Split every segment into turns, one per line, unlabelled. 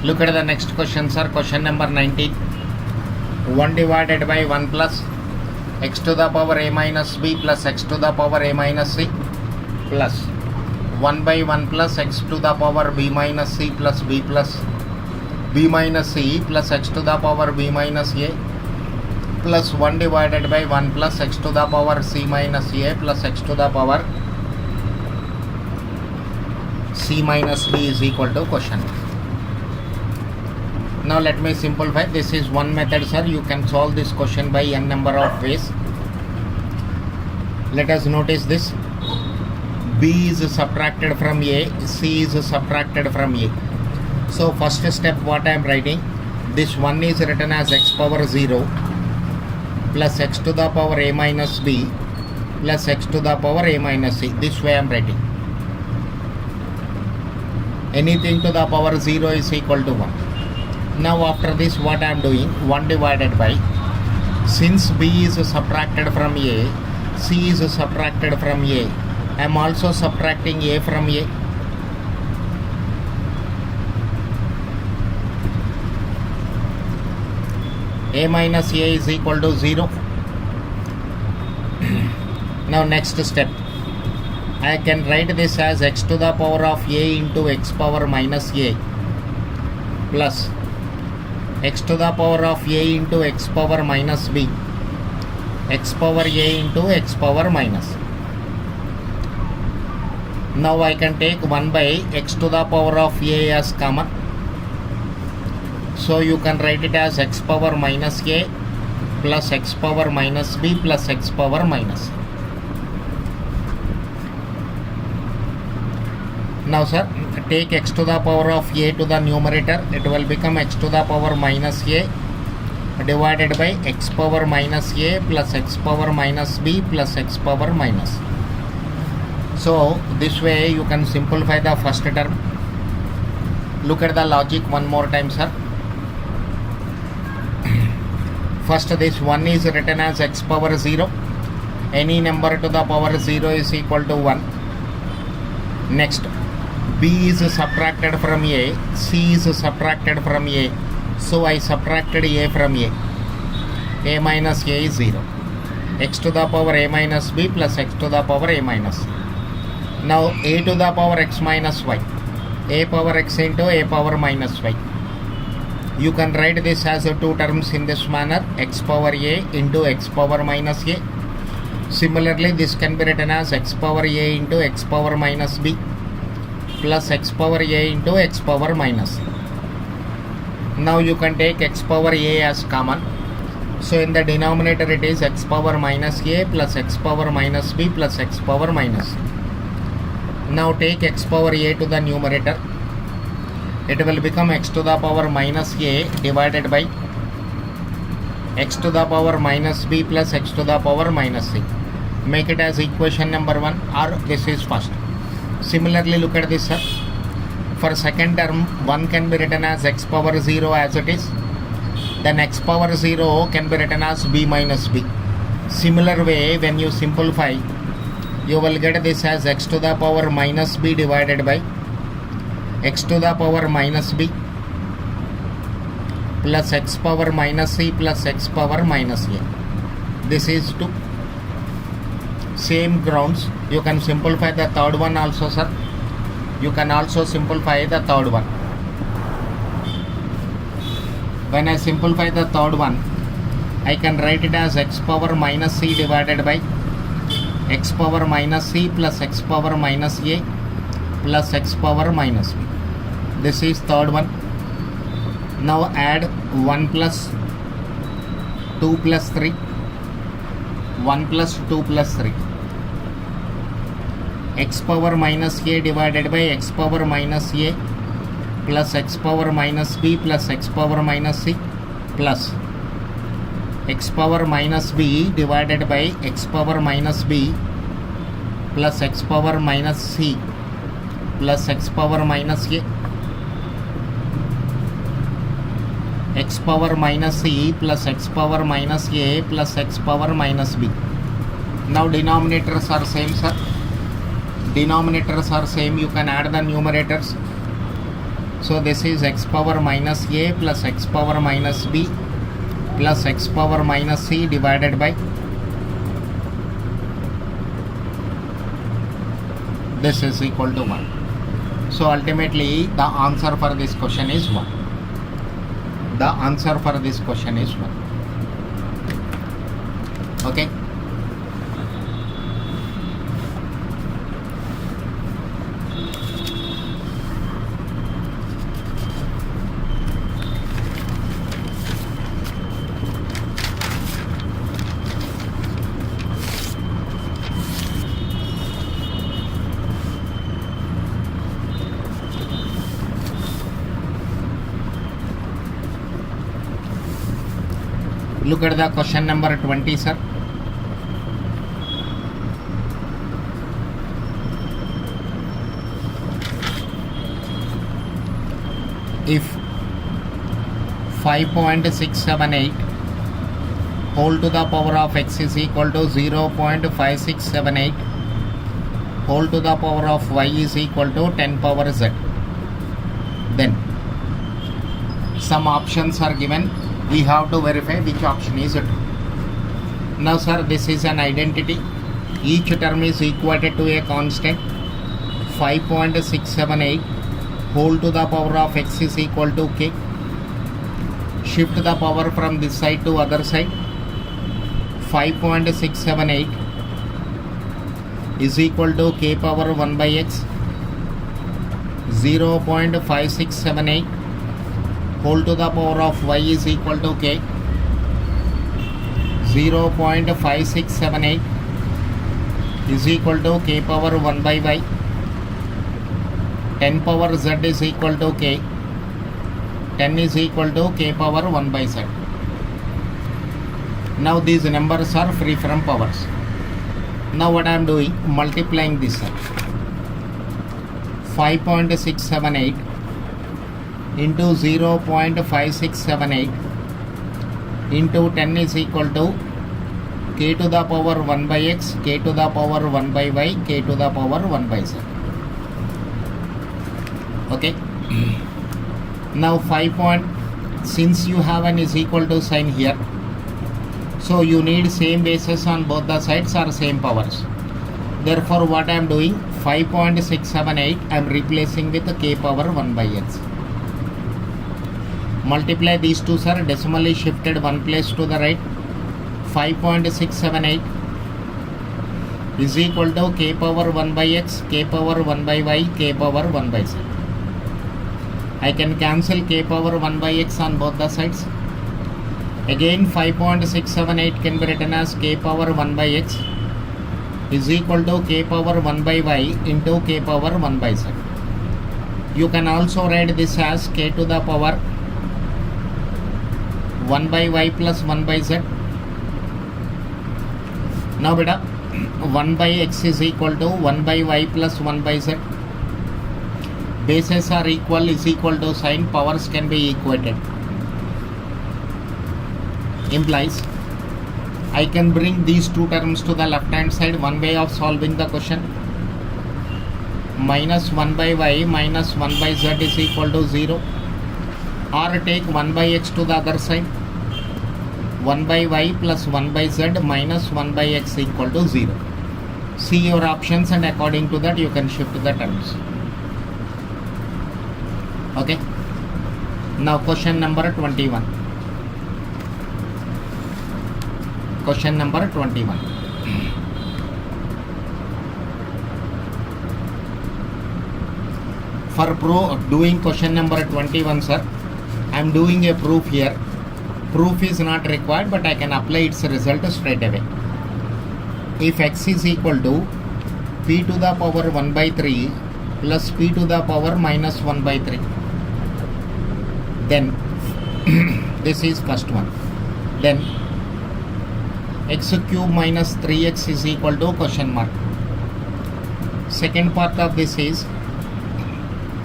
Look at the next question, sir. Question number 19. 1 divided by 1 plus x to the power a minus b plus x to the power a minus c plus 1 by 1 plus x to the power b minus c plus b minus c plus x to the power b minus a plus 1 divided by 1 plus x to the power c minus a plus x to the power c minus d is equal to question. Now let me simplify. This is one method, sir. You can solve this question by n number of ways. Let us notice this. B is subtracted from A, C is subtracted from A. So first step, what I am writing, this one is written as x power 0 plus x to the power a minus b plus x to the power a minus c. This way I am writing. Anything to the power 0 is equal to 1. Now after this, what I am doing, 1 divided by, since b is subtracted from a, c is subtracted from a, I am also subtracting a from a. A minus a is equal to 0. Now next step, I can write this as x to the power of a into x power minus a plus x to the power of a into x power minus b, x power a into x power minus. Now I can take 1 by x to the power of a as common. So you can write it as x power minus a plus x power minus b plus x power minus. Now sir, take x to the power of a to the numerator. It will become x to the power minus a divided by x power minus a plus x power minus b plus x power minus. So this way you can simplify the first term. Look at the logic one more time, sir. First, this 1 is written as x power 0. Any number to the power 0 is equal to 1. Next, b is subtracted from a, c is subtracted from a. So I subtracted a from a minus a is 0. X to the power a minus b plus x to the power a minus. Now a to the power x minus y, a power x into a power minus y. You can write this as two terms in this manner, x power a into x power minus a. Similarly, this can be written as x power a into x power minus b plus x power a into x power minus. Now you can take x power a as common. So in the denominator it is x power minus a plus x power minus b plus x power minus. Now take x power a to the numerator. It will become x to the power minus a divided by x to the power minus b plus x to the power minus c. Make it as equation number 1, or this is first. Similarly, look at this, sir. For second term, 1 can be written as x power 0 as it is. Then x power 0 can be written as b minus b. Similar way, when you simplify, you will get this as x to the power minus b divided by x to the power minus b plus x power minus c plus x power minus a. This is to same grounds. You can simplify the third one also, sir. You can also simplify the third one. When I simplify the third one, I can write it as x power minus c divided by x power minus c plus x power minus a plus x power minus b. This is third one. Now add 1 plus 2 plus 3. 1 plus 2 plus 3. X power minus a divided by x power minus a plus x power minus b plus x power minus c plus x power minus b divided by x power minus b plus x power minus c plus x power minus a, x power minus c plus x power minus a plus x power minus b. Now denominators are same, sir. Denominators are same. You can add the numerators. So this is x power minus a plus x power minus b plus x power minus c divided by this is equal to 1. So ultimately the answer for this question is 1. The answer for this question is 1. Okay. Look at the question number 20, sir. If 5.678 whole to the power of x is equal to 0.5678 whole to the power of y is equal to 10 power z, then some options are given. We have to verify which option is true. Now sir, this is an identity. Each term is equated to a constant. 5.678 whole to the power of x is equal to k. Shift the power from this side to other side. 5.678 is equal to k power 1 by x. 0.5678 whole to the power of y is equal to k. 0.5678 is equal to k power 1 by y. 10 power z is equal to k. 10 is equal to k power 1 by z. Now these numbers are free from powers. Now what I am doing, multiplying this side. 5.678 into 0.5678 into 10 is equal to k to the power 1 by x, k to the power 1 by y, k to the power 1 by z. Okay. Now 5 point, since you have an is equal to sign here, so you need same bases on both the sides or same powers. Therefore what I am doing, 5.678 I am replacing with k power 1 by x. Multiply these two, sir. Decimally shifted one place to the right. 5.678 is equal to k power 1 by x, k power 1 by y, k power 1 by z. I can cancel k power 1 by x on both the sides. Again 5.678 can be written as k power 1 by x is equal to k power 1 by y into k power 1 by z. You can also write this as k to the power 1 by y plus 1 by z. Now beta 1 by x is equal to 1 by y plus 1 by z. Bases are equal, is equal to sign, powers can be equated. Implies I can bring these two terms to the left hand side. One way of solving the question, minus 1 by y minus 1 by z is equal to 0, or take 1 by x to the other side. 1 by y plus 1 by z minus 1 by x equal to 0. See your options and according to that you can shift the terms. Okay. Now question number 21. Question number 21. For doing question number 21, sir, I am doing a proof here. Proof is not required, but I can apply its result straight away. If x is equal to p to the power 1 by 3 plus p to the power minus 1 by 3, then this is first one. Then x cube minus 3x is equal to question mark. Second part of this is,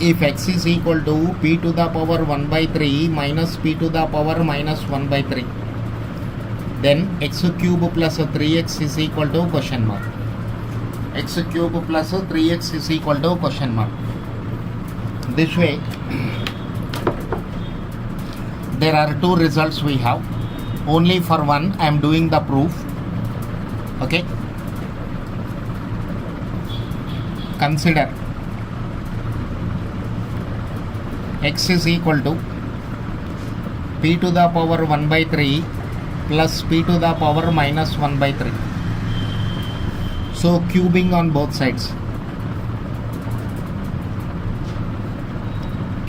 if x is equal to p to the power 1 by 3 minus p to the power minus 1 by 3, then x cube plus 3x is equal to question mark. X cube plus 3x is equal to question mark. This way there are two results we have. Only for one I am doing the proof. Okay, consider x is equal to p to the power 1 by 3 plus p to the power minus 1 by 3. So cubing on both sides.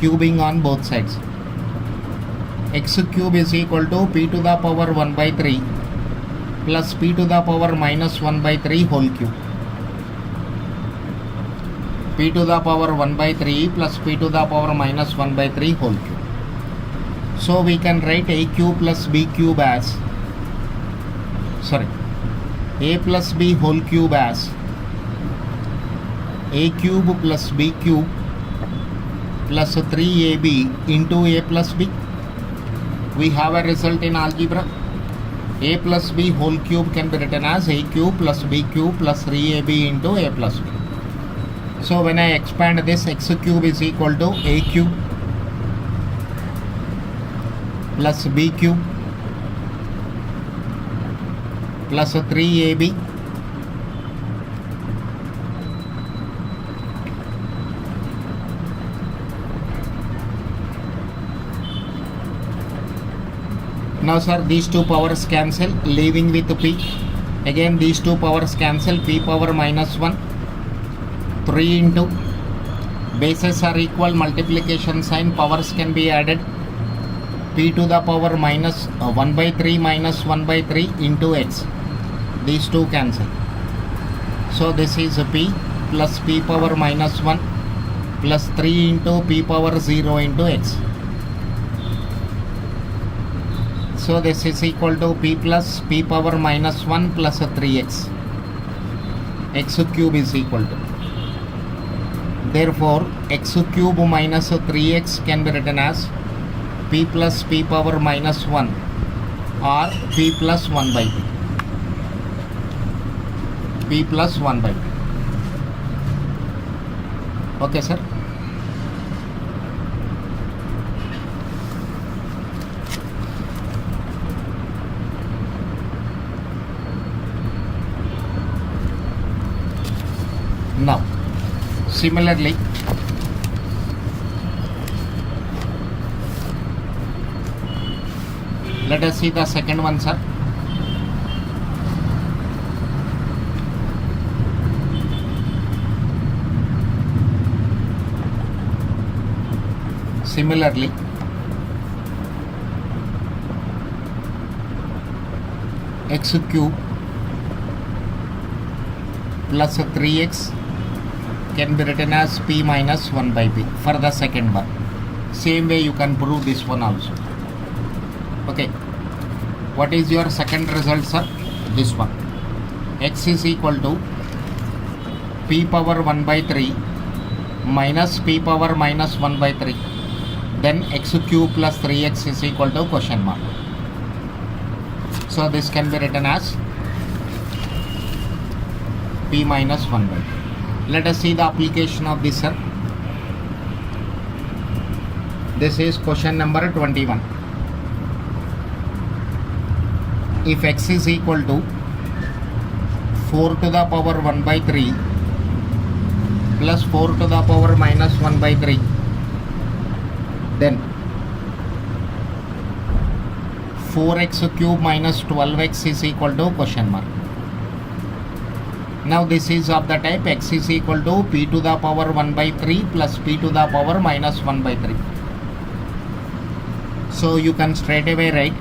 Cubing on both sides. X cube is equal to p to the power 1 by 3 plus p to the power minus 1 by 3 whole cube. P to the power 1 by 3 plus p to the power minus 1 by 3 whole cube. So we can write a cube plus b cube as, a plus b whole cube as a cube plus b cube plus 3ab into a plus b. We have a result in algebra. A plus b whole cube can be written as a cube plus b cube plus 3ab into a plus b. So when I expand this, x cube is equal to a cube plus b cube plus 3ab Now sir, these two powers cancel, leaving with p. Again these two powers cancel, p power minus 1, 3 into, bases are equal, multiplication sign, powers can be added, p to the power minus 1 by 3 minus 1 by 3 into x. These two cancel. So this is p plus p power minus 1 plus 3 into p power 0 into x. So this is equal to p plus p power minus 1 plus 3x. X cube is equal to. Therefore, x cube minus 3x can be written as p plus p power minus 1 or p plus 1 by p. P plus 1 by p. Okay, sir. Now, similarly, let us see the second one, sir. Similarly, x cube plus 3x can be written as p minus 1 by p for the second one. Same way you can prove this one also. Okay, what is your second result, sir? This one. X is equal to p power 1 by 3 minus p power minus 1 by 3. Then x cube plus 3x is equal to question mark. So this can be written as p minus 1 by 3. Let us see the application of this, sir. This is question number 21. If x is equal to 4 to the power 1 by 3 plus 4 to the power minus 1 by 3, then 4x cube minus 12x is equal to question mark. Now this is of the type x is equal to p to the power 1 by 3 plus p to the power minus 1 by 3. So you can straight away write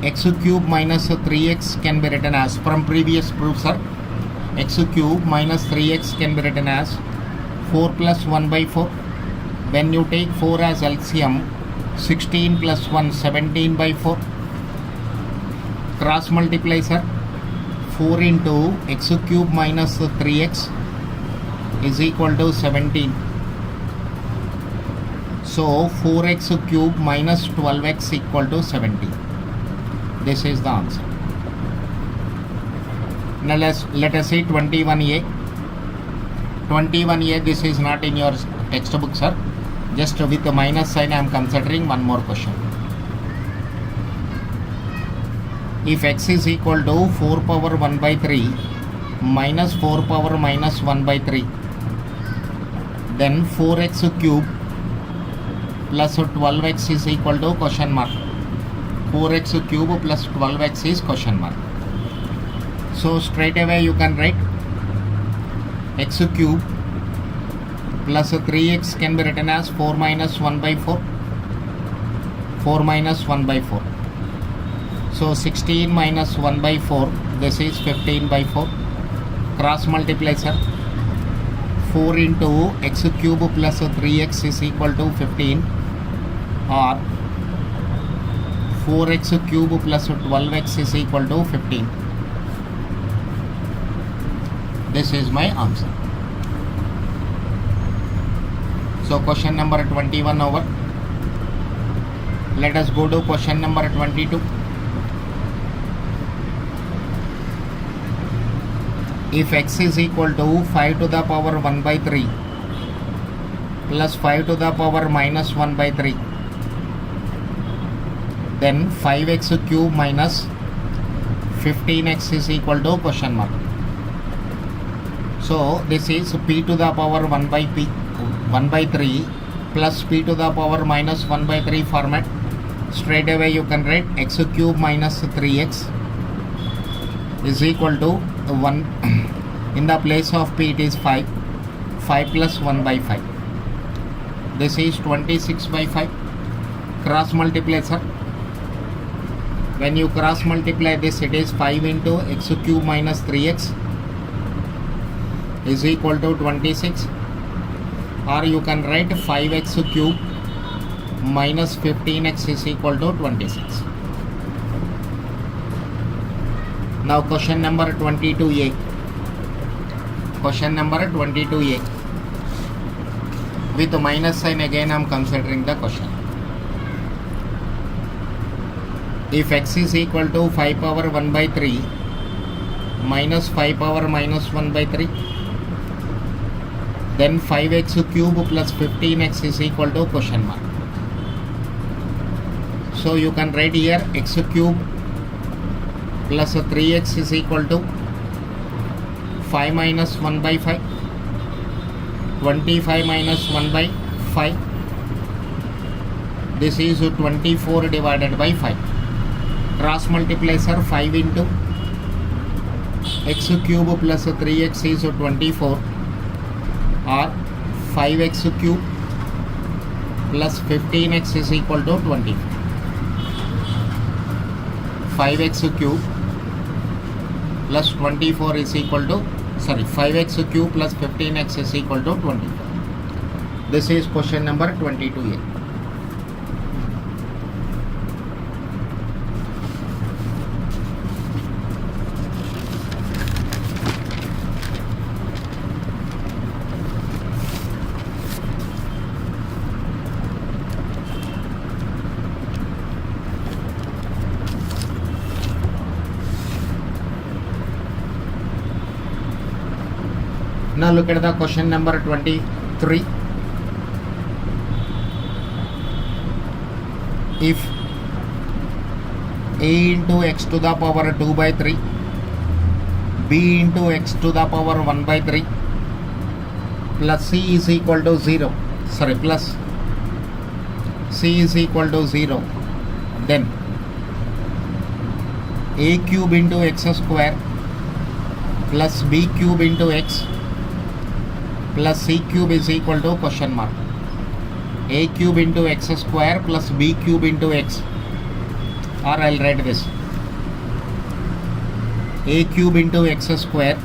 x cube minus 3x can be written as, from previous proof, sir, x cube minus 3x can be written as 4 plus 1 by 4. When you take 4 as LCM, 16 plus 1, 17 by 4. Cross multiply, sir. 4 into x cube minus 3x is equal to 17. So 4x cube minus 12x equal to 17. This is the answer. Now let us see 21A. 21A, this is not in your textbook, sir. Just with the minus sign I am considering one more question. If x is equal to 4 power 1 by 3 minus 4 power minus 1 by 3, then 4x cube plus 12x is equal to question mark. 4x cube plus 12x is question mark. So straight away you can write x cube plus 3x can be written as 4 minus 1 by 4. 4 minus 1 by 4. So 16 minus 1 by 4, this is 15 by 4. Cross multiply, sir. 4 into x cube plus 3x is equal to 15, or 4x cube plus 12x is equal to 15. This is my answer. So question number 21 over. Let us go to question number 22. If x is equal to 5 to the power 1 by 3 plus 5 to the power minus 1 by 3, then 5x cube minus 15x is equal to question mark. So this is p to the power 1 by 3 plus p to the power minus 1 by 3 format. Straight away you can write x cube minus 3x is equal to 1. In the place of p it is 5 plus 1 by 5. This is 26 by 5. Cross multiply, sir. When you cross multiply this, it is 5 into x cube minus 3x is equal to 26, or you can write 5x cube minus 15x is equal to 26. Now question number 22a. Question number 22a. With the minus sign again I am considering the question. If x is equal to 5 power 1 by 3 minus 5 power minus 1 by 3, then 5x cube plus 15x is equal to question mark. So you can write here x cube plus 3x is equal to 5 minus 1 by 5, 25 minus 1 by 5. This is 24 divided by 5. Cross multiply, sir. 5 into x cube plus 3x is 24, or 5x cube plus 15x is equal to 20. 5x cube plus 24 is equal to 5x cube plus 15x is equal to 24. This is question number 22a. Now look at the question number 23. If a into x to the power 2 by 3, b into x to the power 1 by 3 plus c is equal to 0, plus c is equal to 0, then a cube into x square plus b cube into x plus c cube is equal to question mark. A cube into x square plus b cube into x, or I'll write this: a cube into x square,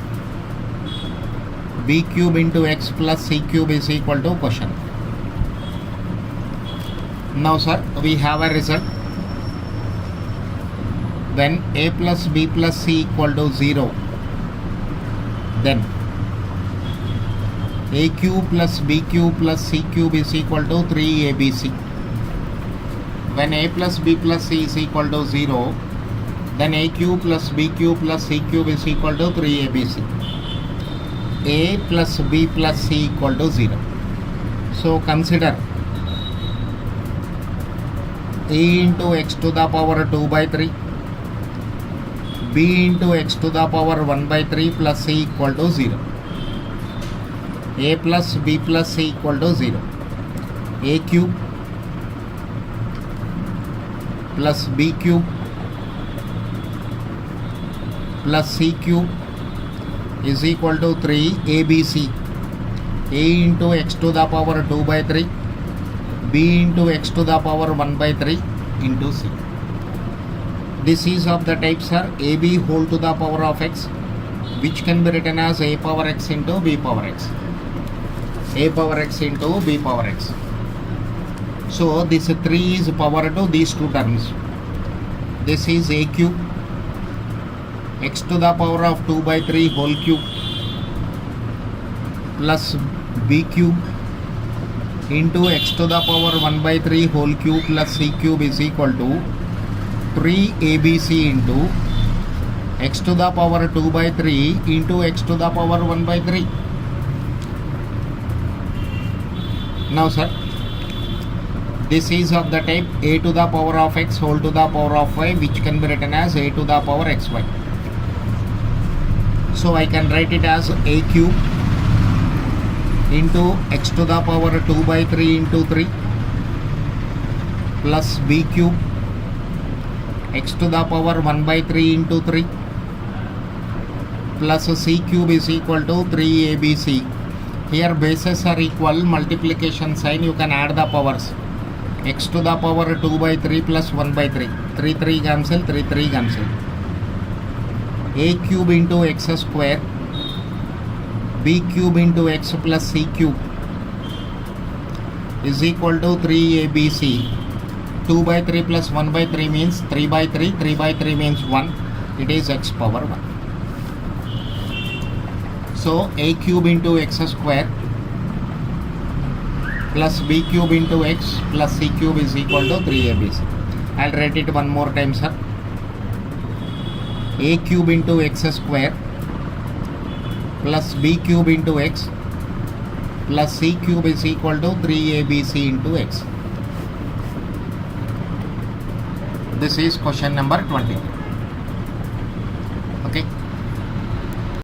b cube into x plus c cube is equal to question. Now sir, we have a result. When a plus b plus c equal to 0, then a cube plus b cube plus c cube is equal to 3abc. When a plus b plus c is equal to 0, then a cube plus b cube plus c cube is equal to 3abc. A plus b plus c equal to 0. So consider a into x to the power 2 by 3, b into x to the power 1 by 3 plus c equal to 0. A plus b plus c equal to 0. A cube plus b cube plus c cube is equal to 3 abc. A into x to the power 2 by 3, b into x to the power 1 by 3 into c. This is of the type, sir, ab whole to the power of x, which can be written as a power x into b power x. A power x into b power x. So this 3 is power to these two terms. This is a cube x to the power of 2 by 3 whole cube plus b cube into x to the power 1 by 3 whole cube plus c cube is equal to 3 abc into x to the power 2 by 3 into x to the power 1 by 3. Now, sir, this is of the type a to the power of x whole to the power of y, which can be written as a to the power xy. So I can write it as a cube into x to the power 2 by 3 into 3 plus b cube x to the power 1 by 3 into 3 plus c cube is equal to 3abc. Here bases are equal, multiplication sign, you can add the powers. X to the power 2 by 3 plus 1 by 3. 3 3 cancel, 3 3 cancel. A cube into x square, b cube into x plus c cube is equal to 3abc. 2 by 3 plus 1 by 3 means 3 by 3. 3 by 3 means 1. It is x power 1. So a cube into x square plus b cube into x plus c cube is equal to 3abc. I'll write it one more time, sir. A cube into x square plus b cube into x plus c cube is equal to 3abc into x. This is question number 23.